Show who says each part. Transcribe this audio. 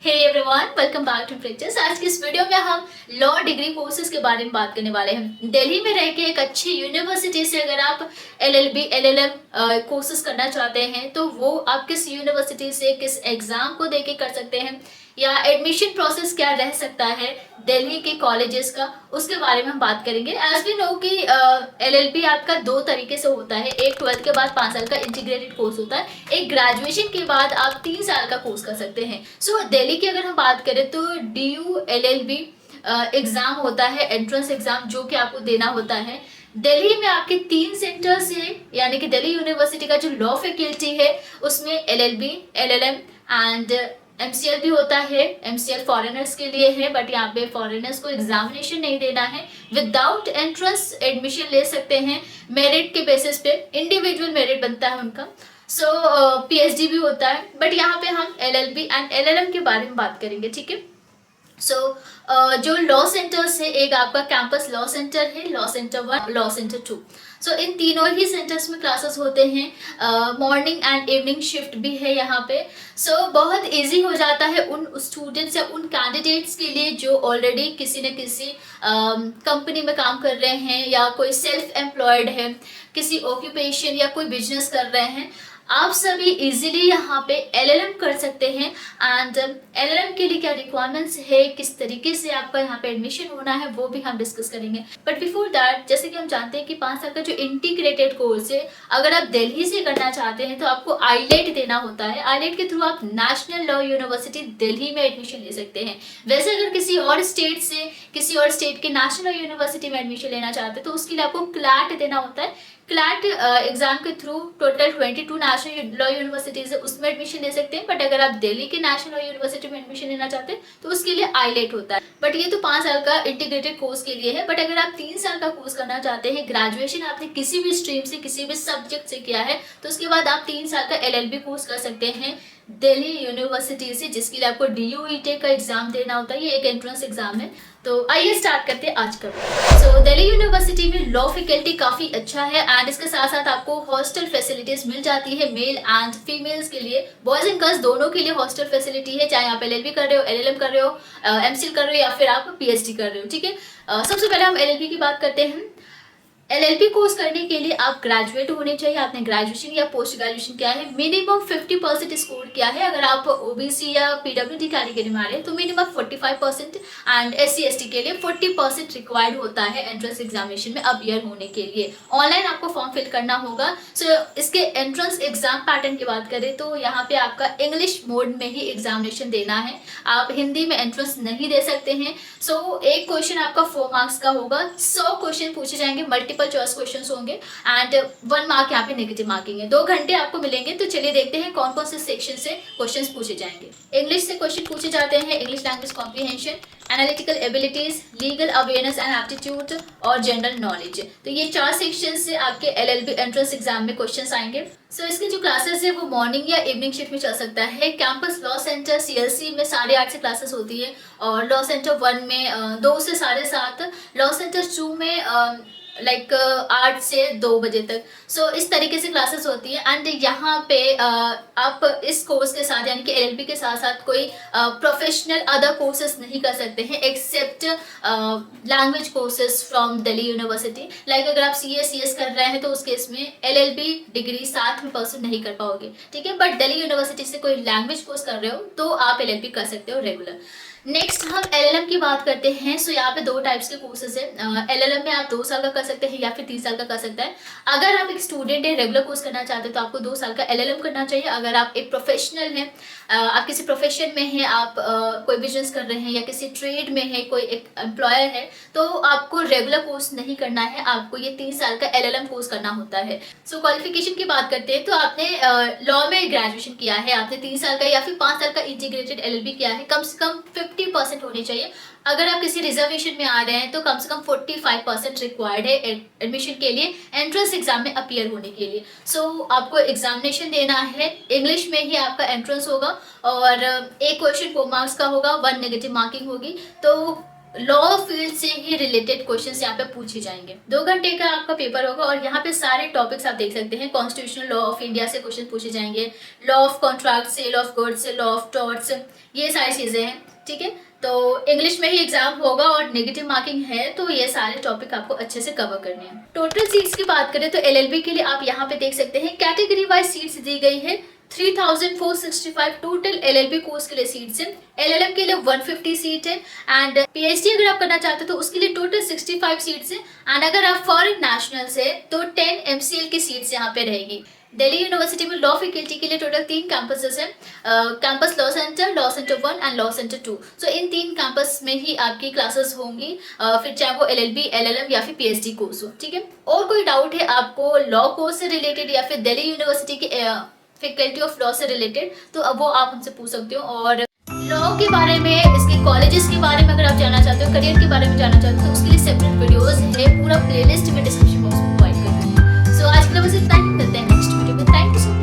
Speaker 1: Hey everyone, welcome back to princess. आज की इस वीडियो में हम लॉ डिग्री कोर्सेज के बारे में बात करने वाले हैं। दिल्ली में रह के एक अच्छी यूनिवर्सिटी से अगर आप एलएलबी एलएलएम कोर्सेज करना चाहते हैं तो वो आप किस यूनिवर्सिटी से किस एग्जाम को देके कर सकते हैं, या एडमिशन प्रोसेस क्या रह सकता है दिल्ली के कॉलेजेस का, उसके बारे में हम बात करेंगे। एज वी नो कि एलएलबी आपका दो तरीके से होता है। एक 12th के बाद 5 साल का इंटीग्रेटेड कोर्स होता है, एक ग्रेजुएशन के बाद आप 3 साल का कोर्स कर सकते हैं। सो दिल्ली की अगर हम बात करें तो DU LLB एग्जाम होता है, एंट्रेंस एग्जाम, जो कि आपको देना होता है। दिल्ली में आपके 3 सेंटर्स हैं, यानी कि दिल्ली यूनिवर्सिटी का जो लॉ फैकल्टी है उसमें LLB LLM एंड MCL भी होता है। MCL फॉरेनर्स के लिए है, बट यहाँ पे फॉरेनर्स को एग्जामिनेशन नहीं देना है, विदाउट एंट्रेंस एडमिशन ले सकते हैं मेरिट के बेसिस पे, इंडिविजुअल मेरिट बनता है उनका। सो PhD भी होता है, बट यहाँ पे हम LLB एंड LLM के बारे में बात करेंगे, ठीक है। सो जो लॉ सेंटर्स है, एक आपका कैंपस लॉ सेंटर है, लॉ सेंटर 1, लॉ सेंटर 2। सो इन तीनों ही सेंटर्स में क्लासेस होते हैं। मॉर्निंग एंड इवनिंग शिफ्ट भी है यहाँ पे। सो बहुत इजी हो जाता है उन स्टूडेंट्स या उन कैंडिडेट्स के लिए जो ऑलरेडी किसी न किसी कंपनी में काम कर रहे हैं, या कोई सेल्फ एम्प्लॉयड है, किसी ऑक्यूपेशन या कोई बिजनेस कर रहे हैं। आप सभी इजीली यहाँ पे LLM कर सकते हैं। एंड LLM के लिए क्या रिक्वायरमेंट्स है, किस तरीके से आपका यहाँ पे एडमिशन होना है, वो भी हम डिस्कस करेंगे। बट बिफोर दैट, जैसे कि हम जानते हैं कि 5 साल का जो इंटीग्रेटेड कोर्स है, अगर आप दिल्ली से करना चाहते हैं तो आपको IELTS देना होता है। IELTS के थ्रू आप नेशनल लॉ यूनिवर्सिटी दिल्ली में एडमिशन ले सकते हैं। वैसे अगर किसी और स्टेट से, किसी और स्टेट के नेशनल लॉ यूनिवर्सिटी में एडमिशन लेना चाहते हैं तो उसके लिए आपको क्लैट देना होता है। क्लैट एग्जाम के through total 22 national law universities है, उसमें एडमिशन ले सकते हैं। बट अगर आप दिल्ली के नेशनल लॉ यूनिवर्सिटी में एडमिशन लेना चाहते हैं तो उसके लिए IELTS होता है। बट ये तो 5 साल का इंटीग्रेटेड कोर्स के लिए है। बट अगर आप 3 साल का कोर्स करना चाहते हैं, ग्रेजुएशन आपने किसी भी स्ट्रीम से, किसी भी सब्जेक्ट से किया है, तो उसके बाद आप 3 साल का LLB कोर्स कर सकते हैं दिल्ली यूनिवर्सिटी से, जिसके लिए आपको DU ETEC का एग्जाम देना होता है। ये एक एंट्रेंस एग्जाम है। तो आइए स्टार्ट करते हैं आज का। सो दिल्ली यूनिवर्सिटी में लॉ फैकल्टी काफी अच्छा है, एंड इसके साथ साथ आपको हॉस्टल फैसिलिटीज मिल जाती है मेल एंड फीमेल्स के लिए, बॉयज एंड गर्ल्स दोनों के लिए हॉस्टल फैसिलिटी है, चाहे आप LLB कर रहे हो, LLM कर रहे हो, MCL कर रहे हो, या फिर आप PhD कर रहे हो, ठीक है। सबसे पहले हम LLB की बात करते हैं। LLB कोर्स करने के लिए आप ग्रेजुएट होने चाहिए, आपने ग्रेजुएशन या पोस्ट ग्रेजुएशन किया है, मिनिमम 50% स्कोर किया है। अगर आप OBC या PWD कैटेगरी में आ रहे हैं तो मिनिमम 45%, एंड SC ST के लिए 40% रिक्वायर्ड होता है एंट्रेंस एग्जामिनेशन में अपीयर होने के लिए। ऑनलाइन आपको फॉर्म फिल करना होगा। सो इसके एंट्रेंस एग्जाम पैटर्न की बात करें तो यहाँ पे आपका इंग्लिश मोड में ही एग्जामिनेशन देना है, आप हिंदी में एंट्रेंस नहीं दे सकते हैं। सो एक क्वेश्चन आपका 4 मार्क्स का होगा, 100 क्वेश्चन पूछे जाएंगे, मल्टीपल चॉइस क्वेश्चंस होंगे, एंड 1 मार्क यहाँ पे नेगेटिव मार्किंग है। 2 घंटे आपको मिलेंगे। तो चलिए देखते हैं कौन कौन से सेक्शन से क्वेश्चंस पूछे जाएंगे। इंग्लिश से क्वेश्चन पूछे जाते हैं, English language comprehension, analytical abilities, legal awareness and aptitude और जनरल नॉलेज। तो ये 4 सेक्शन से आपके LLB एंट्रेंस एग्जाम में क्वेश्चंस आएंगे। सो इसकी जो क्लासेस है वो मॉर्निंग या इवनिंग शिफ्ट में चल सकता है। कैंपस लॉ सेंटर CLC में 8:30 से क्लासेस होती है, और लॉ सेंटर 1 में 2 से 7:30, लॉ सेंटर 2 में 8 से 2 बजे तक। सो इस तरीके से क्लासेस होती है। एंड यहाँ पे आप इस कोर्स के साथ, यानी कि LLB के साथ साथ कोई प्रोफेशनल अदर कोर्सेज नहीं कर सकते हैं except language courses from Delhi university. Like अगर आप CA CS कर रहे हैं तो उस केस में LLB डिग्री साथ में परस्यू नहीं कर पाओगे, ठीक है। बट दिल्ली यूनिवर्सिटी से कोई लैंग्वेज कोर्स कर रहे हो तो आप LLB कर सकते हो रेगुलर। नेक्स्ट हम LLM की बात करते हैं। सो यहाँ पे 2 टाइप्स के कोर्सेज है। LLM में आप 2 साल का कर सकते हैं या फिर 3 साल का कर सकते हैं। अगर आप एक स्टूडेंट है, रेगुलर कोर्स करना चाहते हैं तो आपको 2 साल का LLM करना चाहिए। अगर आप एक प्रोफेशनल हैं, आप किसी प्रोफेशन में हैं, आप कोई बिजनेस कर रहे हैं या किसी ट्रेड में है, कोई एक एम्प्लॉयर है, तो आपको रेगुलर कोर्स नहीं करना है, आपको ये 3 साल का LLM कोर्स करना होता है। सो क्वालिफिकेशन की बात करते हैं तो आपने लॉ में ग्रेजुएशन किया है, आपने 3 साल का या फिर 5 साल का इंटीग्रेटेड LLB किया है, कम से कम 50% होनी चाहिए। अगर आप किसी रिजर्वेशन में आ रहे हैं तो कम से कम 45% रिक्वायर्ड है एडमिशन के लिए, एंट्रेंस एग्जाम में अपीयर होने के लिए। सो आपको एग्जामिनेशन देना है, इंग्लिश में ही आपका एंट्रेंस होगा, और एक क्वेश्चन 4 मार्क्स का होगा, 1 नेगेटिव मार्किंग होगी। तो लॉ फील्ड से ही रिलेटेड क्वेश्चंस यहाँ पे पूछे जाएंगे। 2 घंटे का आपका पेपर होगा और यहाँ पे सारे टॉपिक्स आप देख सकते हैं। कॉन्स्टिट्यूशनल लॉ ऑफ इंडिया से क्वेश्चन पूछे जाएंगे, law of contract, sale of goods, law of torts, ये सारी चीज़ें हैं। ठीक है, तो इंग्लिश में ही एग्जाम होगा और नेगेटिव मार्किंग है, तो ये सारे टॉपिक आपको अच्छे से कवर करने हैं। टोटल सीट्स की बात करें तो एलएलबी के लिए आप यहाँ पे देख सकते हैं कैटेगरी वाइज सीट्स दी गई है। 3465 टोटल एलएलबी कोर्स के लिए सीट्स हैं। एलएलएम के लिए 150 सीट है एंड पीएचडी अगर आप करना चाहते हो तो उसके लिए टोटल 65 सीट्स हैं एंड अगर आप फॉरेन नेशनल से तो 10 एमसीएल की सीट्स यहाँ पे रहेगी। दिल्ली यूनिवर्सिटी में लॉ फैकल्टी के लिए टोटल 3 कैंपसेस हैं, campus law centre 1 and law centre 2। So in 3 campus में ही आपकी क्लासेस होंगी, फिर चाहे वो एलएलबी, एलएलएम या फिर पीएचडी कोर्स हो। ठीक है, और कोई डाउट है आपको लॉ कोर्स से रिलेटेड या फिर दिल्ली यूनिवर्सिटी के फैकल्टी ऑफ लॉ से रिलेटेड, तो अब वो आप हमसे पूछ सकते हो। और लॉ के बारे में, इसके कॉलेजेस के बारे में अगर आप जानना चाहते हो, करियर के बारे में जानना चाहते हो तो उसके लिए सेपरेट वीडियोस है, पूरा प्लेलिस्ट में डिस्क्रिप्शन बॉक्स में प्रोवाइड कर दूँगी। सो आज के लिए बस इतना ही, मिलते हैं नेक्स्ट वीडियो में। Thank you so much.